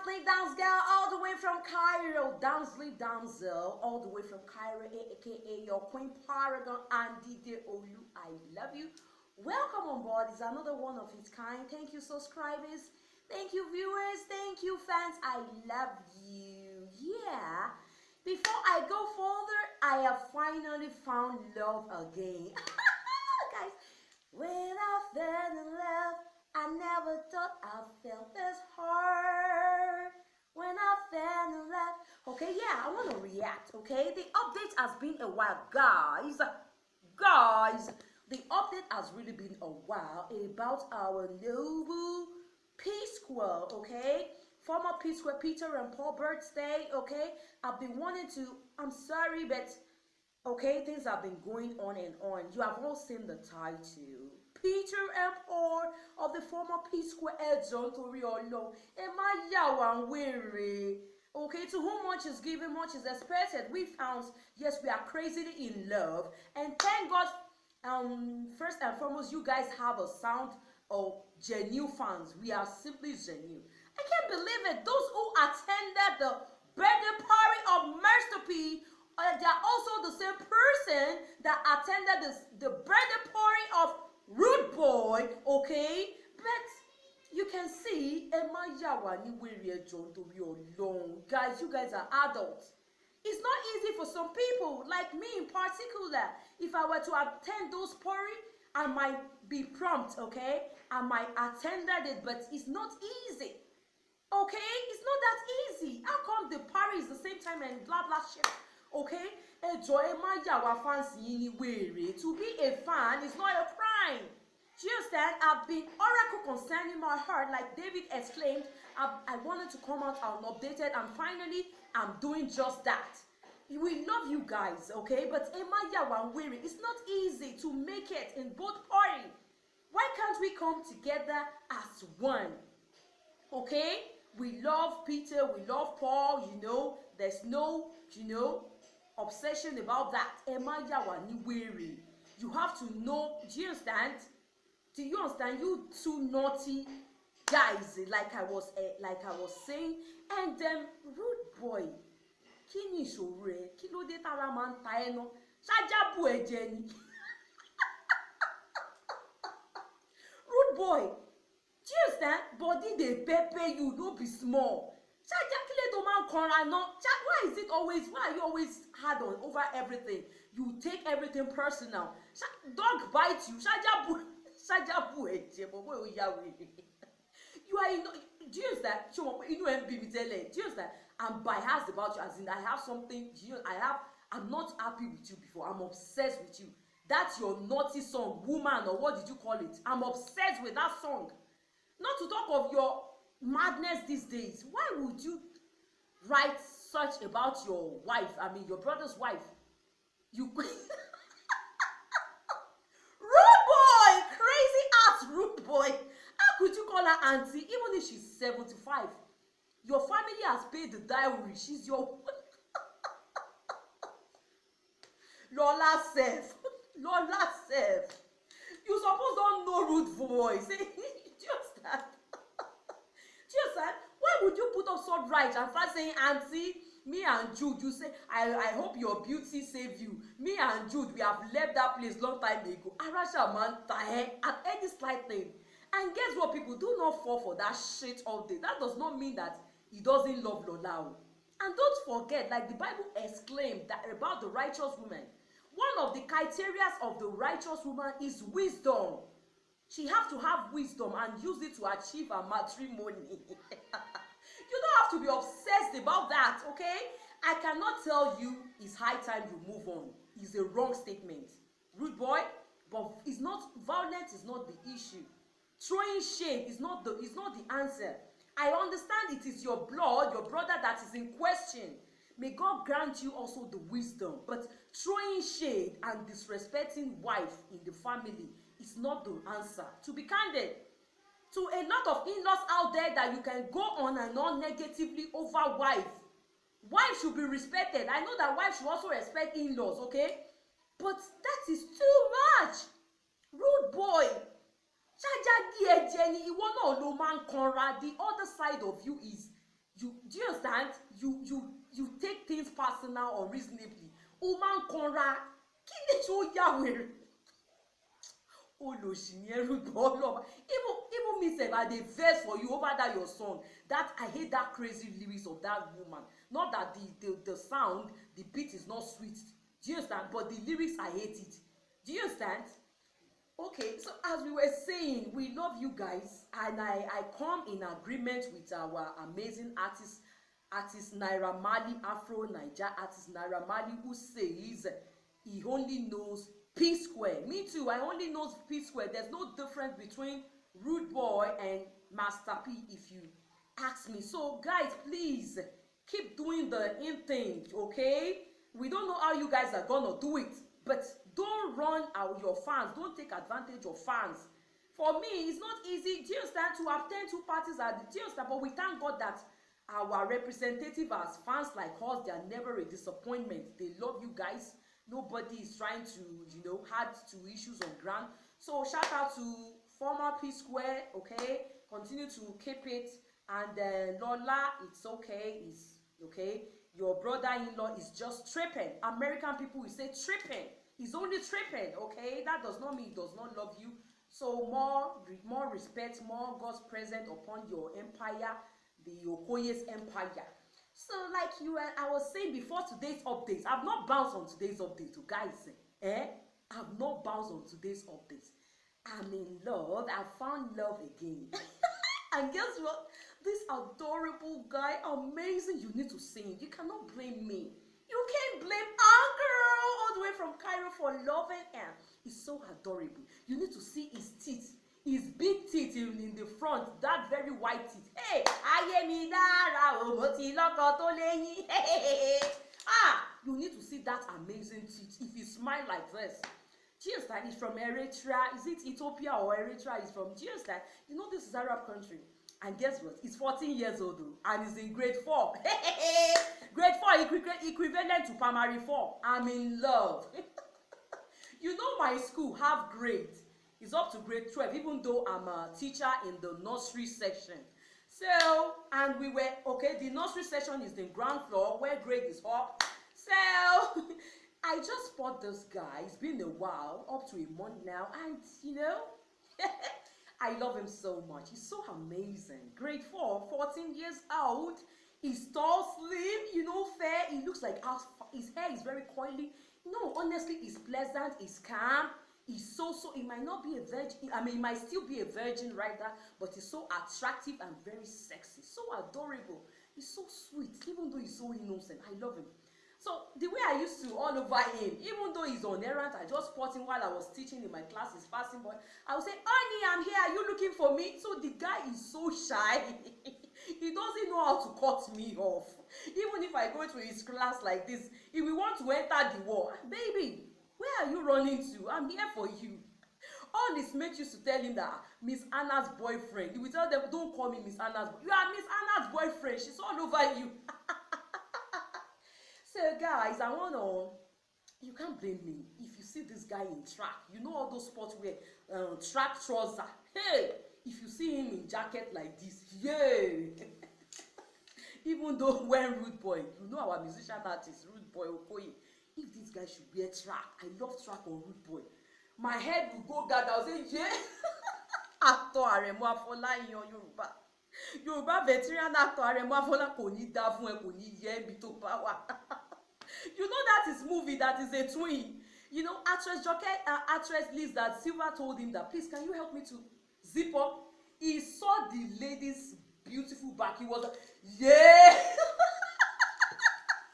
sleep dance girl, all the way from Cairo. Down sleep damsel, all the way from Cairo, aka your Queen Paragon and DJ Olu. I love you. Welcome on board. It's another one of its kind. Thank you, subscribers. Thank you, viewers. Thank you, fans. I love you. Yeah. Before I go further, I have finally found love again. Guys, when I fell in love, I never thought I felt this hard. When I fell in love. Okay, yeah, I want to react, okay? The update has been a while, guys. Guys, the update has really been a while about our noble P Square, okay? Former P Square Peter and Paul birthday, okay? I've been wanting to, I'm sorry, but okay, things have been going on and on. You have all seen the title. Peter and Paul of the former P Square John Toriolo. Emma Yawan Weary. Okay, to whom much is given, much is expected. We found, yes, we are crazily in love. And thank God, first and foremost, you guys have a sound of genuine fans. We are simply genuine. I can't believe it. Those who attended the birthday party of Master P, they are also the same person that attended the birthday party of Rude Boy, okay? But you can see Emma Yawani Weary John to be alone. Guys, you guys are adults. It's not easy for some people, like me in particular. If I were to attend those parties, I might be prompt, okay? I might attended it, but it's not easy. Okay? It's not that easy. How come the party is the same time and blah blah shit? Okay? Enjoy my Yawa fancy anyway. To be a fan is not a crime. Do you understand? I've been oracle concerning my heart, like David exclaimed. I wanted to come out and update it, and finally, I'm doing just that. We love you guys, okay? But Emma Yawa Weary, it's not easy to make it in both parties. Why can't we come together as one? Okay? We love Peter, we love Paul, you know. There's no, obsession about that. Emma Yawani Weary. You have to know, do you understand? Do you understand? You two naughty guys, like I was saying. And Rude Boy. Kini ṣòro kí ló dé tára máa ń ta ẹ́ ná? Ṣájábù ẹ̀jẹ̀ ni. Rude Boy. Do you understand? Body dey pepper you, no be small. Ṣájá kílé tó máa ń kanra ná? Why is it always, why are you always hard on over everything? You take everything personal. Dog bite you. Ṣájábù ẹ̀jẹ̀ bọ̀bọ̀ ò yá wèrè. You are in, do you understand? Ṣé wọn pé inú ẹ̀ ń bí mi tẹ́lẹ̀? Do you understand? I'm biased about you, as in I have something, I'm not happy with you before. I'm obsessed with you. That's your naughty song, Woman, or what did you call it? I'm obsessed with that song. Not to talk of your madness these days. Why would you write such about your wife? I mean, your brother's wife. You Rude Boy! Crazy ass Rude Boy. How could you call her auntie, even if she's 75? Your family has paid the dowry. She's your Lola self. Lola self. You suppose don't know Rude Boy. Say just that. Just that. Why would you put up so right and start saying, Auntie, me and Jude? You say, I hope your beauty save you. Me and Jude, we have left that place long time ago. Arasha man tahe at any slight thing. And guess what, people? Do not fall for that shit all day. That does not mean that he doesn't love Lola. And don't forget, like the Bible exclaimed that about the righteous woman. One of the criteria of the righteous woman is wisdom. She has to have wisdom and use it to achieve her matrimony. You don't have to be obsessed about that, okay? I cannot tell you it's high time you move on. It's a wrong statement. Rude Boy, but it's not, violence is not the issue. Throwing shade is not the answer. I understand it is your blood, your brother that is in question. May God grant you also the wisdom. But throwing shade and disrespecting wife in the family is not the answer. To be candid, to a lot of in-laws out there that you can go on and on negatively over wife. Wife should be respected. I know that wife should also respect in-laws, okay? But that is too much. Rude Boy. The other side of you is do you understand? You take things personal or reasonably. Woman kanra, kí ni tí ó yà wèrè? Even me sef, I dey vex for you over that your song. That I hate that crazy lyrics of that woman. Not that the sound, the beat is not sweet. Do you understand? But the lyrics, I hate it. Do you understand? Okay, so as we were saying, we love you guys, and I come in agreement with our amazing artist Naira Marley, Afro Naija artist Naira Marley, who says he only knows P Square. Me too, I only knows P Square. There's no difference between Rude Boy and Master P, if you ask me. So guys, please keep doing the in thing, okay? We don't know how you guys are gonna do it, but don't run out your fans. Don't take advantage of fans. For me, it's not easy. Do you understand? To attend two parties at the, do you understand? But we thank God that our representative as fans like us, they are never a disappointment. They love you guys. Nobody is trying to, you know, add to issues on ground. So shout out to former P Square, okay? Continue to keep it. And Lola, it's okay. It's okay. Your brother-in-law is just tripping. American people will say tripping. He's only tripping, okay? That does not mean he does not love you. So more respect, more God's presence upon your empire, the Okoye's empire. So like I was saying before today's updates, I've not bounced on today's update, you guys. I've not bounced on today's updates. I'm in love. I found love again. And guess what? This adorable guy, amazing. You need to sing. You cannot blame me. You can't blame our girl all the way from Cairo for loving him. He's so adorable. You need to see his teeth. His big teeth in the front, that very white teeth. Hey, ayé mi dára o, mo ti lọ́kọ tó léyìn. You need to see that amazing teeth. If you smile like this. Cheers, that is from Eritrea. Is it Ethiopia or Eritrea? Is from Cheers, that you know this is Arab country. And guess what? He's 14 years old and he's in grade 4. Grade 4 equivalent to primary 4. I'm in love. You know my school have grades. It's up to grade 12, even though I'm a teacher in the nursery section. So, and we were, okay, the nursery section is the ground floor where grade is up. So, I just spot this guy. It's been a while, up to a month now, and you know, I love him so much. He's so amazing. Grade 4, 14 years old. He's tall, slim, you know, fair. He looks like his hair is very coily. No, honestly, he's pleasant, he's calm. He's so, he might not be a virgin. I mean, he might still be a virgin right there, but he's so attractive and very sexy. So adorable. He's so sweet, even though he's so innocent. I love him. So the way I used to all over him, even though he's on errand, I just spot him while I was teaching in my class, his passing boy. I would say, "Honey, I'm here. Are you looking for me?" So the guy is so shy. He doesn't know how to cut me off. Even if I go to his class like this, he will want to enter the wall. Baby, where are you running to? I'm here for you. All his mates used to tell him that Miss Anna's boyfriend. He will tell them, "Don't call me Miss Anna's. You are Miss Anna's boyfriend. She's all over you." So guys, you can't blame me if you see this guy in track. You know all those sports wear, track trouser. Hey, if you see him in jacket like this, yay! Even though when Rude Boy, you know our musician artist Rude Boy Okoye, if this guy should wear track, I love track on Rude Boy. My head will go gaga. I'll say, yeah. Actor Aremu Afolayan Yorùbá. Yorùbá veteran actor Aremu Afolayan kò ní dá fún ẹ, kò ní yẹ ibi tó bá wà. You know that is movie that is a twin. You know, actress Liz that Silva told him that, "Please, can you help me to zip up?" He saw the lady's beautiful back. He was like, yeah.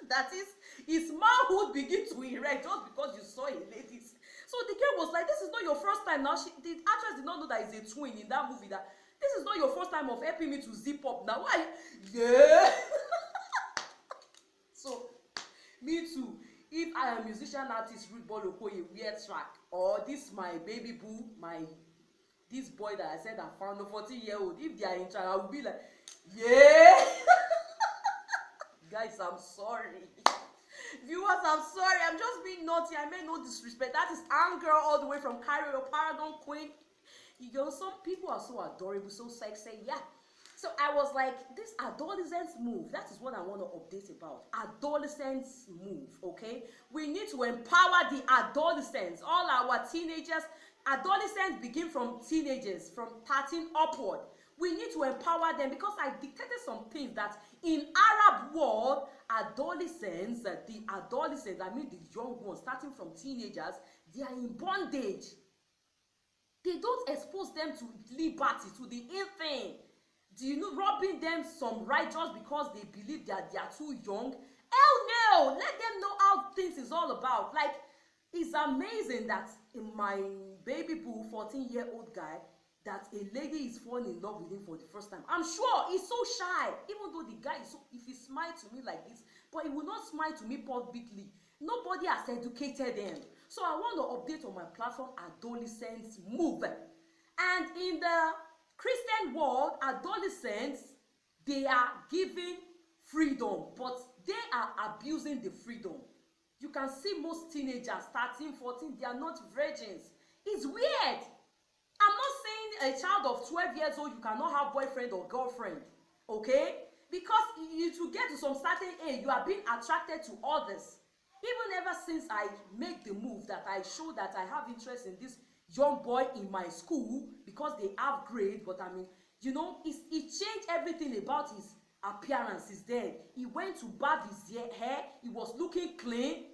That is, his manhood begin to erect just because you saw a lady's. So the girl was like, "This is not your first time." Now the actress did not know that it's a twin in that movie. That this is not your first time of helping me to zip up. Now why? Yeah. So me too. If I am musician artist Rude Boy Okoye wear track, or this my baby boo, this boy that I said I found, a 14-year-old, if they are in track, I will be like, yeah. Guys, I'm sorry. Viewers, I'm sorry. I'm just being naughty. I meant no disrespect. That is Angel all the way from Cairo, your Paragon Queen. You know, some people are so adorable, so sexy. Yeah. So I was like, this adolescence move, that is what I want to update about. Adolescence move, okay? We need to empower the adolescents, all our teenagers. Adolescents begin from teenagers, from 13 upward. We need to empower them because I detected some things that in Arab world, adolescents, the adolescents, I mean the young ones, starting from teenagers, they are in bondage. They don't expose them to liberty, to the ill thing. Do you know, robbing them some right just because they believe that they are too young? Hell no! Let them know how things is all about. Like, it's amazing that in my baby boo, 14-year-old guy, that a lady is falling in love with him for the first time. I'm sure he's so shy, even though the guy is so, if he smiles to me like this, but he will not smile to me publicly. Nobody has educated them. So I want to update on my platform, Adolescents Move. And in the Christian world, adolescents, they are given freedom, but they are abusing the freedom. You can see most teenagers, 13, 14, they are not virgins. It's weird. I'm not saying a child of 12 years old, you cannot have boyfriend or girlfriend, okay? Because you to get to some certain age, you are being attracted to others. Even ever since I make the move that I show that I have interest in this young boy in my school because they have grade, but I mean, you know, it changed everything about his appearance. Is there. He went to barb his hair. He was looking clean.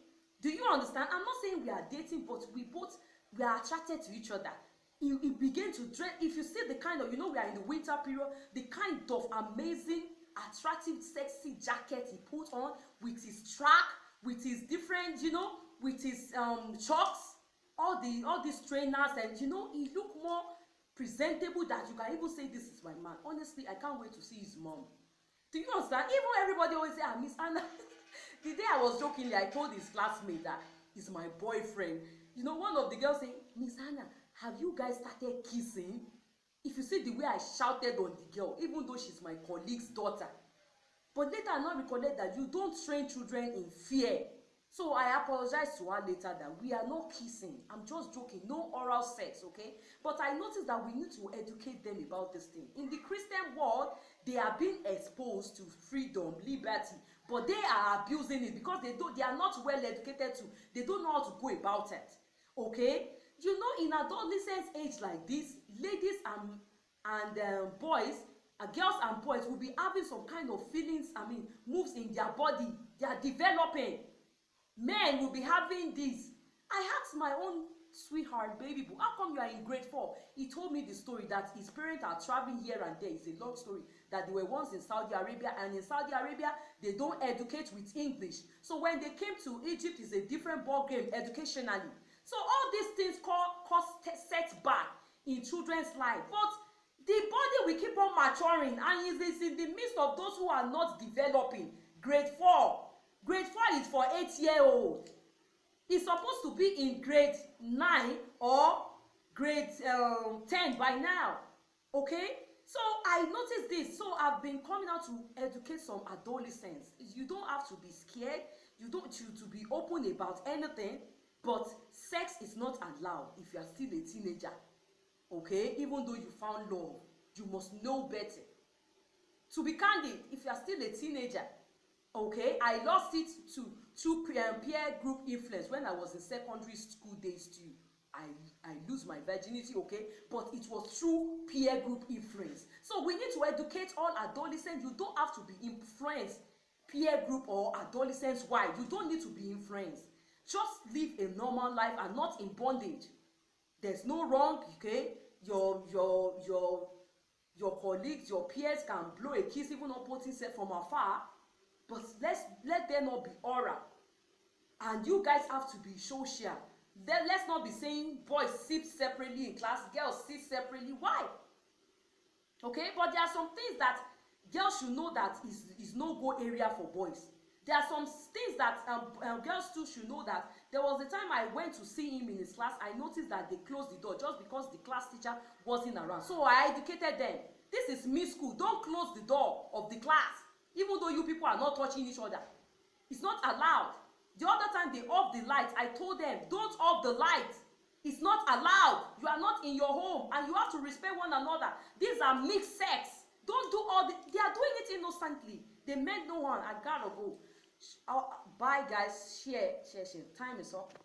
Do you understand? I'm not saying we are dating, but we are attracted to each other. He began to dress. If you see the kind of, you know, we are in the winter period, the kind of amazing, attractive, sexy jacket he put on with his track, with his different, you know, with his chalks, all these trainers, and you know, he look more presentable that you can even say this is my man. Honestly, I can't wait to see his mom. Do you understand? Even everybody always say, Miss Anna. The day I was jokingly, I told his classmate that he's my boyfriend. You know, one of the girls saying, Miss Anna, have you guys started kissing? If you see the way I shouted on the girl, even though she's my colleague's daughter. But later I now recollect that you don't train children in fear. So I apologized to her later that we are not kissing. I'm just joking. No oral sex, okay? But I noticed that we need to educate them about this thing. In the Christian world, they are being exposed to freedom, liberty, but they are abusing it because they are not well educated to. They don't know how to go about it, okay? You know, in adolescence age like this, ladies and boys, girls and boys will be having some kind of feelings, I mean, moves in their body. They are developing. Men will be having this. I asked my own sweetheart, baby boo, how come you are in grade 4? He told me the story that his parents are traveling here and there. It's a long story that they were once in Saudi Arabia, and in Saudi Arabia, they don't educate with English. So when they came to Egypt, it's a different ball game educationally. So all these things cause setback in children's life. But the body will keep on maturing, and it is in the midst of those who are not developing. Grade 4. Grade 4 is for 8-year-old. It's supposed to be in grade 9 or grade 10 by now. Okay? So I noticed this. So I've been coming out to educate some adolescents. You don't have to be scared. You don't have to be open about anything. But sex is not allowed if you are still a teenager. Okay? Even though you found love, you must know better. To be candid, if you are still a teenager, okay, I lost it to peer group influence when I was in secondary school days too. I lose my virginity, okay, but it was through peer group influence. So we need to educate all adolescents. You don't have to be influenced peer group or adolescents. Why? You don't need to be influenced. Just live a normal life and not in bondage. There's no wrong, okay? Your colleagues, your peers can blow a kiss even on putting set from afar. But let there not be aura. And you guys have to be social. Let's not be saying boys sit separately in class, girls sit separately. Why? Okay, but there are some things that girls should know that is no-go area for boys. There are some things that girls too should know that. There was a time I went to see him in his class. I noticed that they closed the door just because the class teacher wasn't around. So I educated them. This is me school. Don't close the door of the class. Even though you people are not touching each other. It's not allowed. The other time they off the light, I told them, don't off the light. It's not allowed. You are not in your home and you have to respect one another. These are mixed sex. Don't do all the, they are doing it innocently. They meant no one. I gotta go. Bye guys. Share. Time is up.